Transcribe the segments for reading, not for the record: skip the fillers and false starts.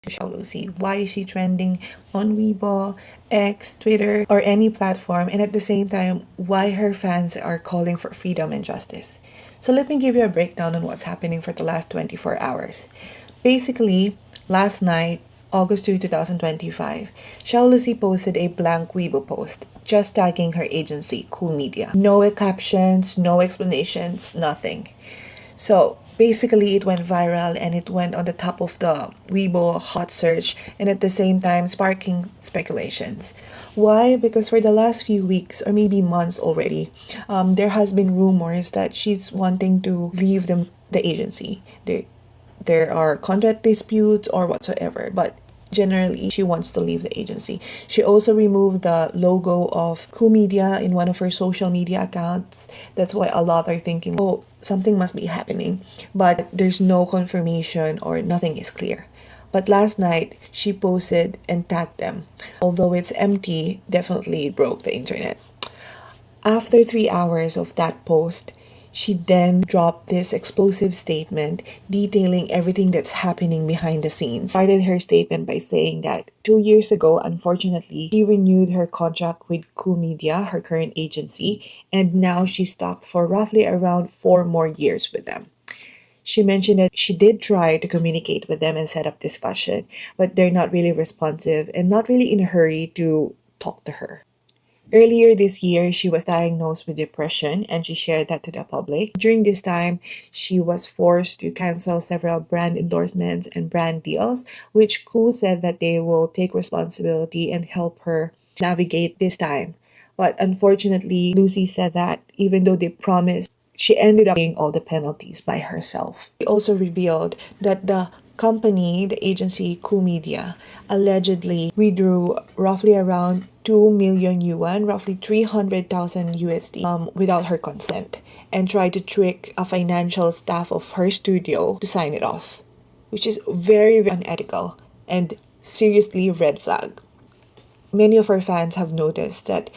Zhaolusi? Why is she trending on Weibo, X, Twitter, or any platform? And at the same time, why her fans are calling for freedom and justice? So let me give you a breakdown on what's happening for the last 24 hours. Basically, last night, August 2, 2025, Zhaolusi posted a blank Weibo post, just tagging her agency, Cool Media. No captions, no explanations, nothing. So basically, it went viral and it went on the top of the Weibo hot search and at the same time sparking speculations. Why? Because for the last few weeks or maybe months already, there has been rumors that she's wanting to leave the agency. There are contract disputes or whatsoever, but generally she wants to leave the agency. She also removed the logo of Cool Media in one of her social media accounts. That's why a lot are thinking, oh, something must be happening, but there's no confirmation or nothing is clear. But last night she posted and tagged them. Although it's empty, definitely broke the internet. After 3 hours of that post, she then dropped this explosive statement detailing everything that's happening behind the scenes. Started her statement by saying that 2 years ago, unfortunately, she renewed her contract with Cool Media, her current agency, and now she's stuck for roughly around 4 more years with them. She mentioned that she did try to communicate with them and set up discussion, but they're not really responsive and not really in a hurry to talk to her. Earlier this year, she was diagnosed with depression and she shared that to the public. During this time, she was forced to cancel several brand endorsements and brand deals, which Cool said that they will take responsibility and help her navigate this time. But unfortunately, Lucy said that even though they promised, she ended up paying all the penalties by herself. She also revealed that the company, the agency Cool Media, allegedly withdrew roughly around 2 million yuan, roughly 300,000 USD, without her consent, and tried to trick a financial staff of her studio to sign it off, which is very, very unethical and seriously red flag. Many of our fans have noticed that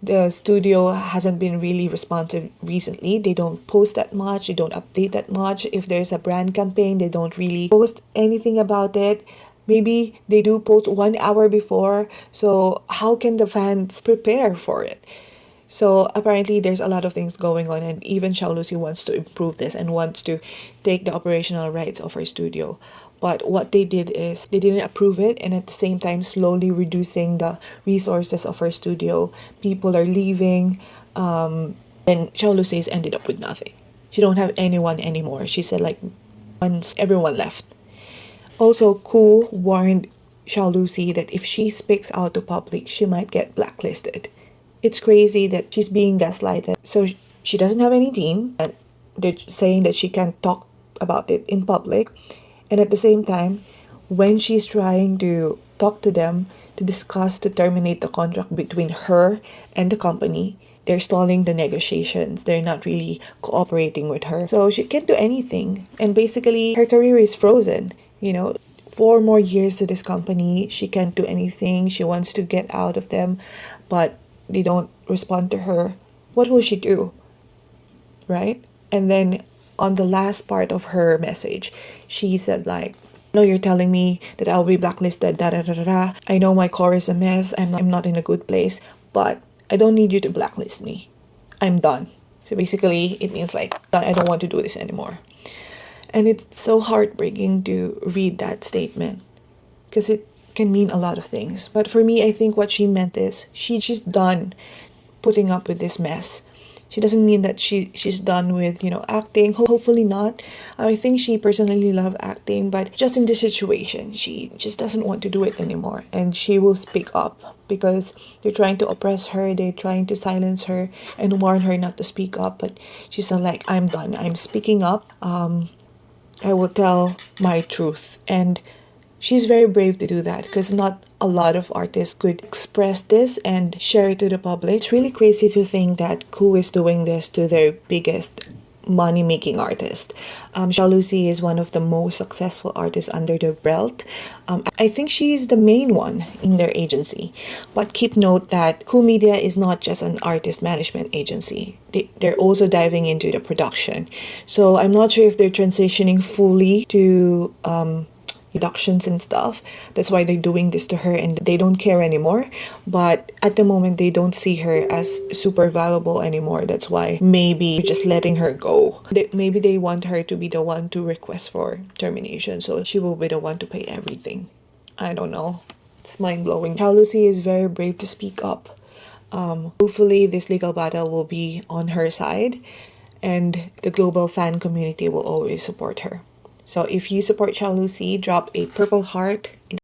the studio hasn't been really responsive recently. They don't post that much, they don't update that much. If there's a brand campaign, they don't really post anything about it. Maybe they do post 1 hour before. So how can the fans prepare for it? So apparently there's a lot of things going on, and even Zhaolusi wants to improve this and wants to take the operational rights of her studio. But what they did is they didn't approve it, and at the same time slowly reducing the resources of her studio. People are leaving, and Zhaolusi has ended up with nothing. She don't have anyone anymore. She said like once everyone left. Also, Cool warned Zhaolusi that if she speaks out to public, she might get blacklisted. It's crazy that she's being gaslighted. So she doesn't have any team, and they're saying that she can't talk about it in public. And at the same time, when she's trying to talk to them to discuss to terminate the contract between her and the company, they're stalling the negotiations. They're not really cooperating with her. So she can't do anything. And basically, her career is frozen. 4 more years to this company. She can't do anything. She wants to get out of them, but they don't respond to her. What will she do? Right? And then on the last part of her message, she said like, no, you're telling me that I'll be blacklisted, da da da da da. I know my core is a mess. I'm not in a good place, but I don't need you to blacklist me. I'm done. So basically, it means like, I don't want to do this anymore. And it's so heartbreaking to read that statement because it can mean a lot of things. But for me, I think what she meant is she's done putting up with this mess. She doesn't mean that she's done with, acting. Hopefully not. I think she personally loves acting, but just in this situation, she just doesn't want to do it anymore. And she will speak up because they're trying to oppress her. They're trying to silence her and warn her not to speak up. But she's not like, I'm done. I'm speaking up. I will tell my truth. And she's very brave to do that because not a lot of artists could express this and share it to the public. It's really crazy to think that Koo is doing this to their biggest money-making artist. Zhaolusi is one of the most successful artists under their belt. I think she is the main one in their agency. But keep note that Cool Media is not just an artist management agency. They're also diving into the production. So I'm not sure if they're transitioning fully to deductions and stuff. That's why they're doing this to her, and they don't care anymore. But at the moment, they don't see her as super valuable anymore. That's why maybe just letting her go. Maybe they want her to be the one to request for termination, so she will be the one to pay everything. I don't know. It's mind-blowing. Zhaolusi is very brave to speak up. Hopefully this legal battle will be on her side, and the global fan community will always support her. So if you support Zhaolusi, drop a purple heart